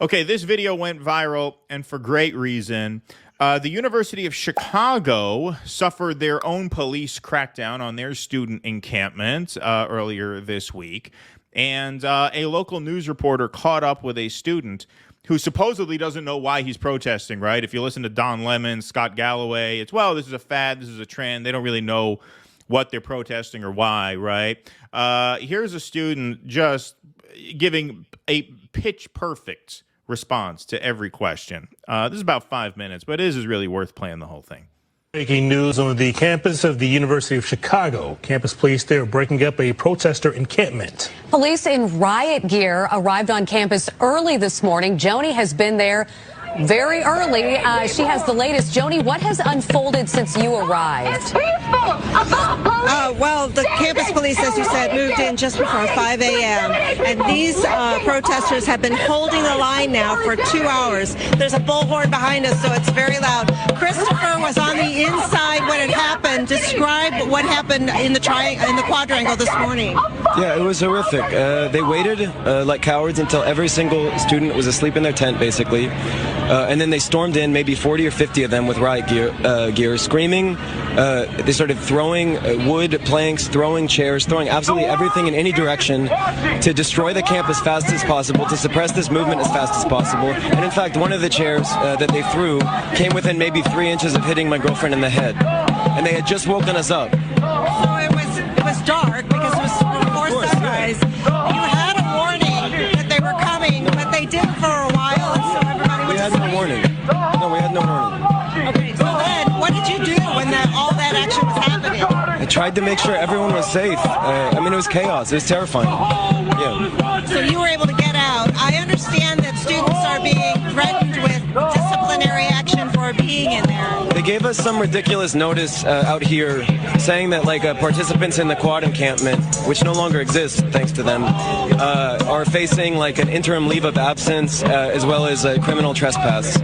Okay, this video went viral, and for great reason. The University of Chicago suffered their own police crackdown on their student encampment earlier this week. And a local news reporter caught up with a student who supposedly doesn't know why he's protesting, right? If you listen to Don Lemon, Scott Galloway, it's, well, this is a fad, this is a trend. They don't really know what they're protesting or why, right? Here's a student just giving a pitch-perfect response to every question. This is about 5 minutes, but it is really worth playing the whole thing. Breaking news on the campus of the University of Chicago. Campus police there breaking up a protester encampment. Police in riot gear arrived on campus early this morning. Joni has been there very early. She has the latest. Joni, what has unfolded since you arrived? Well, the campus police, as you said, moved in just before 5 a.m. And these protesters have been holding the line now for 2 hours. There's a bullhorn behind us, so it's very loud. Christopher was on the inside when it happened. Describe what happened in the quadrangle this morning. Yeah, it was horrific. They waited like cowards until every single student was asleep in their tent, basically. And then they stormed in, maybe 40 or 50 of them with riot gear screaming. They started throwing wood planks, throwing chairs, throwing absolutely everything in any direction to destroy the camp as fast as possible, to suppress this movement as fast as possible. And in fact, one of the chairs that they threw came within maybe 3 inches of hitting my girlfriend in the head. And they had just woken us up. So it was dark because it was before sunrise. You had a warning that they were coming, but they didn't for a while, and so everybody was We had no warning. No, we had no warning. Okay, so then what did you do when all that action was happening? I tried to make sure everyone was safe. I mean, it was chaos. It was terrifying. Yeah. So you were able to get out. I understand that students are being threatened with disciplinary action for being in there. They gave us some ridiculous notice out here saying that participants in the quad encampment, which no longer exists thanks to them, are facing like an interim leave of absence as well as a criminal trespass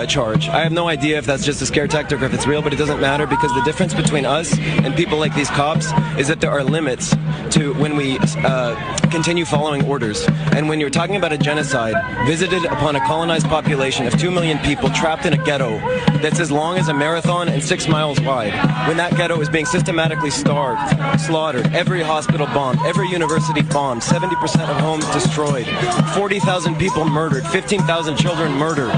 charge. I have no idea if that's just a scare tactic or if it's real, but it doesn't matter because the difference between us and people like these cops is that there are limits to when we continue following orders. And when you're talking about a genocide visited upon a colonized population of 2 million people trapped in a ghetto that's as long as a marathon and 6 miles wide, when that ghetto is being systematically starved, slaughtered, every hospital bombed, every university bombed, 70% of homes destroyed, 40,000 people murdered, 15,000 children murdered,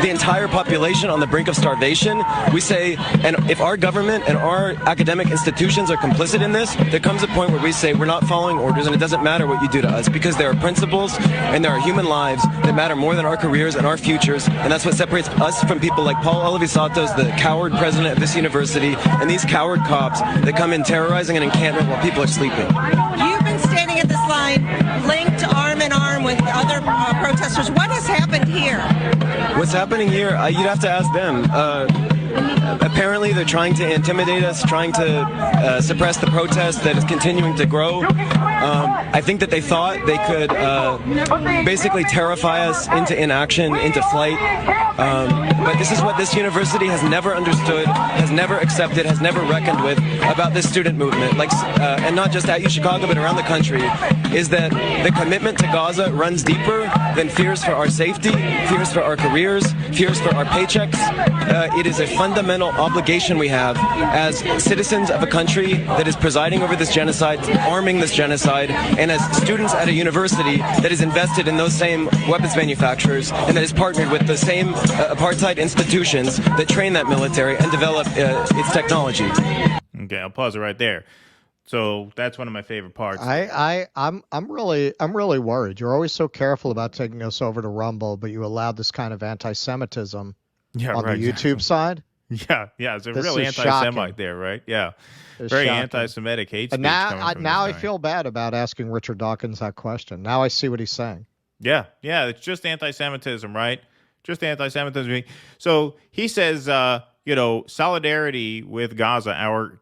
the entire population on the brink of starvation, we say, and if our government and our academic institutions are complicit in this, there comes a point where we say we're not following orders and it doesn't matter what you do to us because there are principles and there are human lives that matter more than our careers and our futures, and that's what separates us from people like Paul Olivisatos, the coward president of this university, and these coward cops that come in terrorizing an encampment while people are sleeping. You've been standing at this line linked arm in arm with other protesters. What has happened here? What's happening here, you'd have to ask them. Apparently they're trying to intimidate us, trying to suppress the protest that is continuing to grow. I think that they thought they could basically terrify us into inaction, into flight. But this is what this university has never understood, has never accepted, has never reckoned with about this student movement, and not just at UChicago but around the country, is that the commitment to Gaza runs deeper than fears for our safety, fears for our careers, fears for our paychecks. It is a fundamental obligation we have as citizens of a country that is presiding over this genocide, arming this genocide, and as students at a university that is invested in those same weapons manufacturers and that is partnered with the same apartheid institutions that train that military and develop its technology. Okay, I'll pause it right there. So that's one of my favorite parts. I'm really worried. You're always so careful about taking us over to Rumble, but you allowed this kind of anti-Semitism on the YouTube side. Yeah, it's a real anti-Semite there, right? Yeah, very shocking. Anti-Semitic hate speech. And now I feel bad about asking Richard Dawkins that question. Now I see what he's saying. Yeah, it's just anti-Semitism, right? Just anti-Semitism. So he says, solidarity with Gaza, our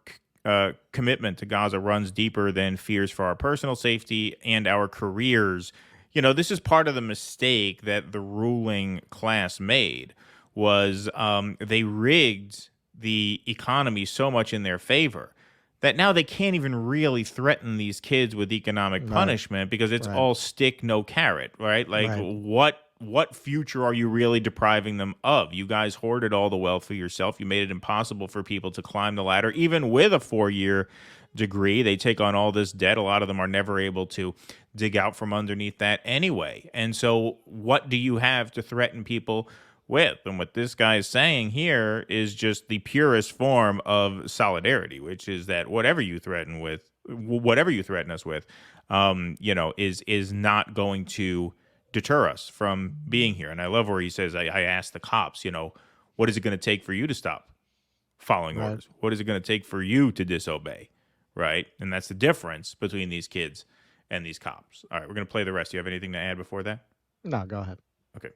commitment to Gaza runs deeper than fears for our personal safety and our careers. This is part of the mistake that the ruling class made, was they rigged the economy so much in their favor that now they can't even really threaten these kids with economic punishment because it's all stick, no carrot, right? what future are you really depriving them of? You guys hoarded all the wealth for yourself. You made it impossible for people to climb the ladder. Even with a 4-year degree, they take on all this debt. A lot of them are never able to dig out from underneath that anyway. And so what do you have to threaten people with? And what this guy is saying here is just the purest form of solidarity, which is that whatever you threaten us with, is not going to deter us from being here. And I love where he says, I asked the cops, what is it going to take for you to stop following orders? What is it going to take for you to disobey? Right? And that's the difference between these kids and these cops. All right, we're going to play the rest. Do you have anything to add before that? No, go ahead. Okay.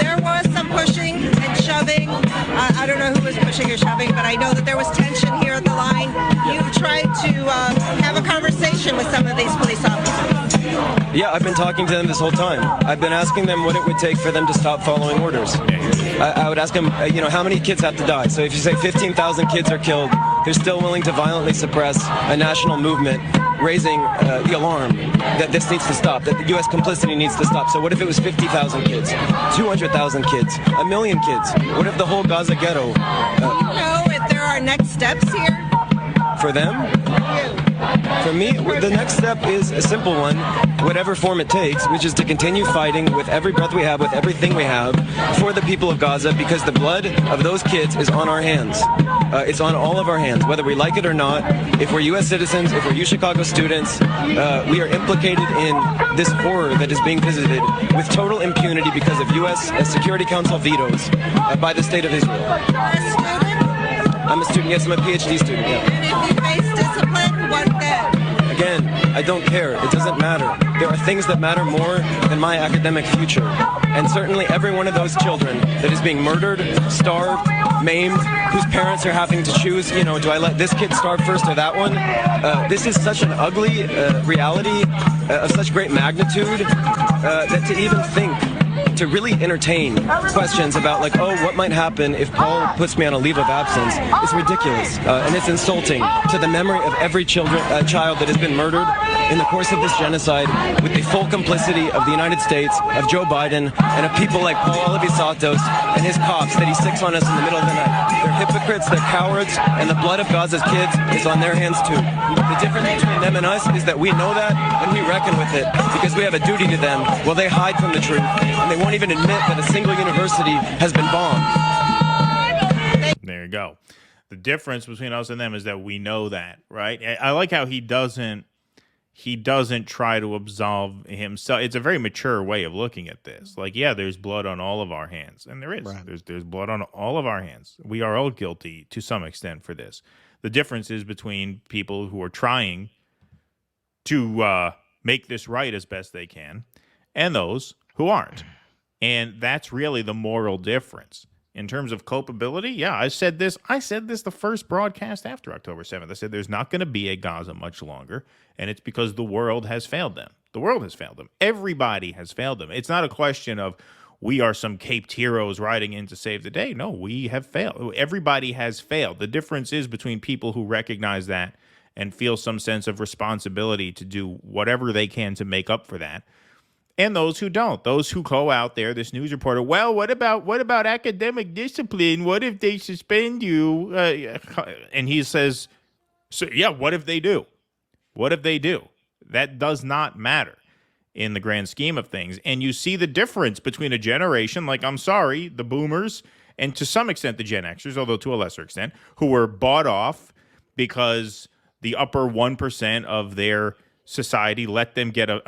There was some pushing and shoving. I don't know who was pushing or shoving, but I know that there was tension here at the line. You tried to have a conversation with some of these police officers. Yeah, I've been talking to them this whole time. I've been asking them what it would take for them to stop following orders. I would ask them, how many kids have to die? So if you say 15,000 kids are killed, they're still willing to violently suppress a national movement raising the alarm that this needs to stop, that the U.S. complicity needs to stop. So what if it was 50,000 kids, 200,000 kids, 1 million kids? What if the whole Gaza ghetto? Do you know if there are next steps here? For them? For me, the next step is a simple one, whatever form it takes, which is to continue fighting with every breath we have, with everything we have, for the people of Gaza, because the blood of those kids is on our hands. It's on all of our hands, whether we like it or not. If we're U.S. citizens, if we're UChicago students, we are implicated in this horror that is being visited with total impunity because of U.S. Security Council vetoes by the state of Israel. You're a student? I'm a student, yes, I'm a PhD student, yeah. And if you face discipline, what then? Again, I don't care. It doesn't matter. There are things that matter more than my academic future. And certainly every one of those children that is being murdered, starved, maimed, whose parents are having to choose, do I let this kid starve first or that one? This is such an ugly reality of such great magnitude that to even think, to really entertain questions about what might happen if Paul puts me on a leave of absence is ridiculous. And it's insulting to the memory of every child that has been murdered in the course of this genocide with the full complicity of the United States, of Joe Biden, and of people like Paul Alivisatos and his cops that he sticks on us in the middle of the night. They're hypocrites, they're cowards, and the blood of Gaza's kids is on their hands too. The difference between them and us is that we know that and we reckon with it because we have a duty to them while they hide from the truth and they won't even admit that a single university has been bombed. There you go. The difference between us and them is that we know that, right? I like how he doesn't try to absolve himself. It's a very mature way of looking at this. There's blood on all of our hands, and there is. Right. There's blood on all of our hands. We are all guilty to some extent for this. The difference is between people who are trying to make this right as best they can and those who aren't. And that's really the moral difference. In terms of culpability, I said this the first broadcast after October 7th. I said there's not going to be a Gaza much longer, and it's because the world has failed them. The world has failed them. Everybody has failed them. It's not a question of we are some caped heroes riding in to save the day. No, we have failed. Everybody has failed. The difference is between people who recognize that and feel some sense of responsibility to do whatever they can to make up for that, and those who don't. Those who go out there, this news reporter, well, what about academic discipline? What if they suspend you? And he says, so yeah, what if they do? What if they do? That does not matter in the grand scheme of things. And you see the difference between a generation, the boomers, and to some extent the Gen Xers, although to a lesser extent, who were bought off because the upper 1% of their society let them get a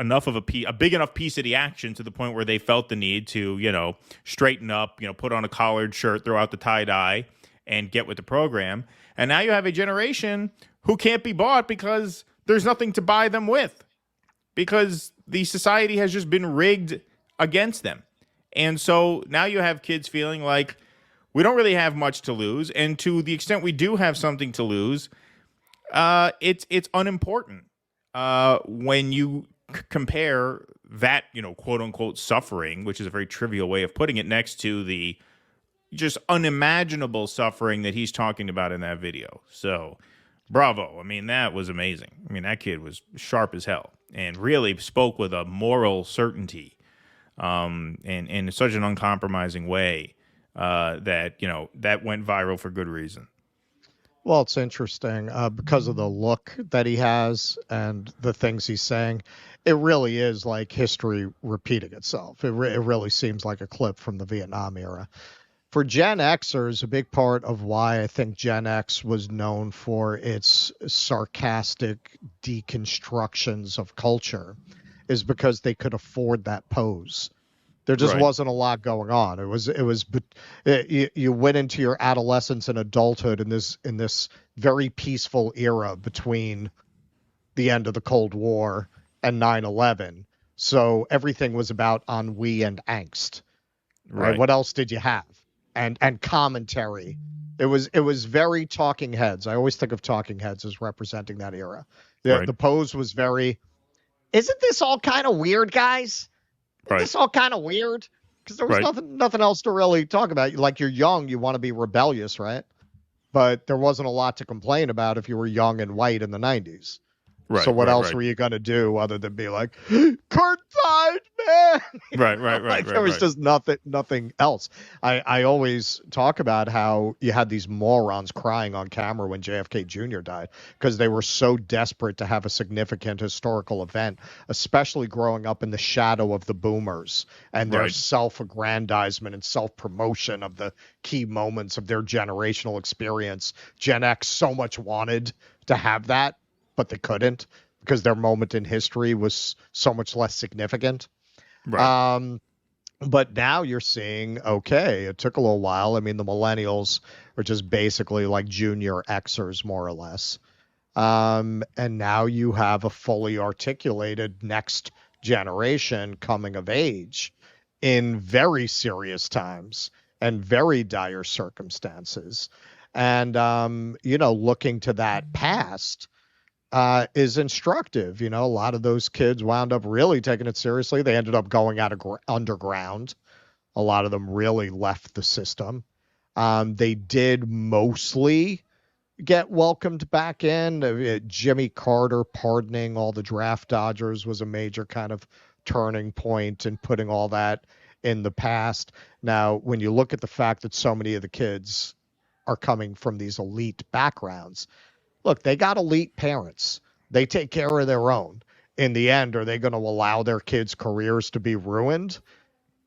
big enough piece of the action to the point where they felt the need to, straighten up, put on a collared shirt, throw out the tie-dye, and get with the program. And now you have a generation who can't be bought because there's nothing to buy them with, because the society has just been rigged against them. And so now you have kids feeling like we don't really have much to lose, and to the extent we do have something to lose, it's unimportant. When you compare that, quote unquote suffering, which is a very trivial way of putting it, next to the just unimaginable suffering that he's talking about in that video. So bravo. I mean, that was amazing. I mean, that kid was sharp as hell and really spoke with a moral certainty in such an uncompromising way that, that went viral for good reason. Well, it's interesting because of the look that he has and the things he's saying. It really is like history repeating itself. It really seems like a clip from the Vietnam era. For Gen Xers, a big part of why I think Gen X was known for its sarcastic deconstructions of culture is because they could afford that pose. There just wasn't a lot going on. You went into your adolescence and adulthood in this very peaceful era between the end of the Cold War and 9/11. So everything was about ennui and angst. Right? What else did you have? And commentary. It was very Talking Heads. I always think of Talking Heads as representing that era. The pose was very, isn't this all kind of weird, guys? This all kind of weird because there was nothing else to really talk about. Like, you're young, you want to be rebellious, right? But there wasn't a lot to complain about if you were young and white in the 90s. So what else were you going to do other than be like, Kurt died, man? There was just nothing else. I always talk about how you had these morons crying on camera when JFK Jr. died because they were so desperate to have a significant historical event, especially growing up in the shadow of the boomers and their self-aggrandizement and self-promotion of the key moments of their generational experience. Gen X so much wanted to have that, but they couldn't because their moment in history was so much less significant. But now you're seeing, it took a little while. I mean, the millennials are just basically like junior Xers, more or less. And now you have a fully articulated next generation coming of age in very serious times and very dire circumstances. And, looking to that past, is instructive. A lot of those kids wound up really taking it seriously. They ended up going out of underground. A lot of them really left the system. They did mostly get welcomed back in. Jimmy Carter pardoning all the draft dodgers was a major kind of turning point and putting all that in the past. Now, when you look at the fact that so many of the kids are coming from these elite backgrounds, look, they got elite parents. They take care of their own. In the end, are they going to allow their kids' careers to be ruined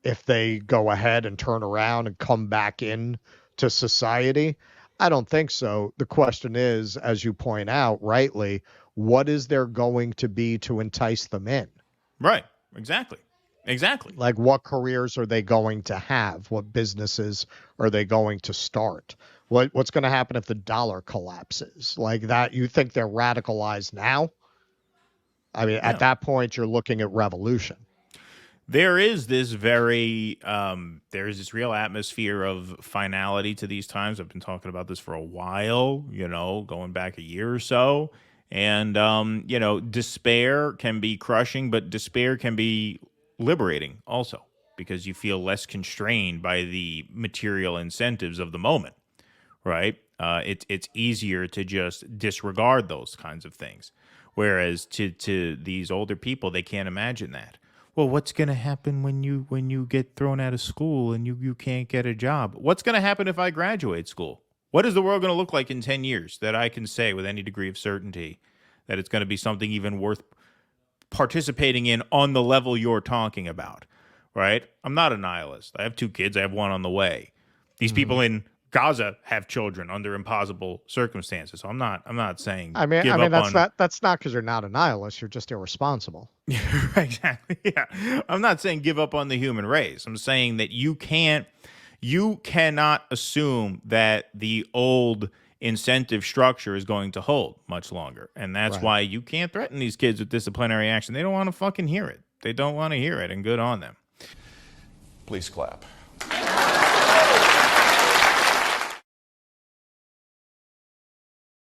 if they go ahead and turn around and come back in to society? I don't think so. The question is, as you point out rightly, what is there going to be to entice them in? Right. Exactly. Like, what careers are they going to have? What businesses are they going to start? What's going to happen if the dollar collapses? Like that, you think they're radicalized now? I mean, at that point, you're looking at revolution. There is this there's this real atmosphere of finality to these times. I've been talking about this for a while, going back a year or so. And, despair can be crushing, but despair can be liberating also because you feel less constrained by the material incentives of the moment. Right? It's easier to just disregard those kinds of things. Whereas to these older people, they can't imagine that. Well, what's going to happen when you get thrown out of school and you can't get a job? What's going to happen if I graduate school? What is the world going to look like in 10 years that I can say with any degree of certainty that it's going to be something even worth participating in on the level you're talking about? Right? I'm not a nihilist. I have 2 kids. I have one on the way. These people in Gaza have children under impossible circumstances. So I'm not saying. That's not because you're not a nihilist. You're just irresponsible. Exactly. Yeah. I'm not saying give up on the human race. I'm saying that you cannot assume that the old incentive structure is going to hold much longer. And that's why you can't threaten these kids with disciplinary action. They don't want to fucking hear it. They don't want to hear it, and good on them. Please clap.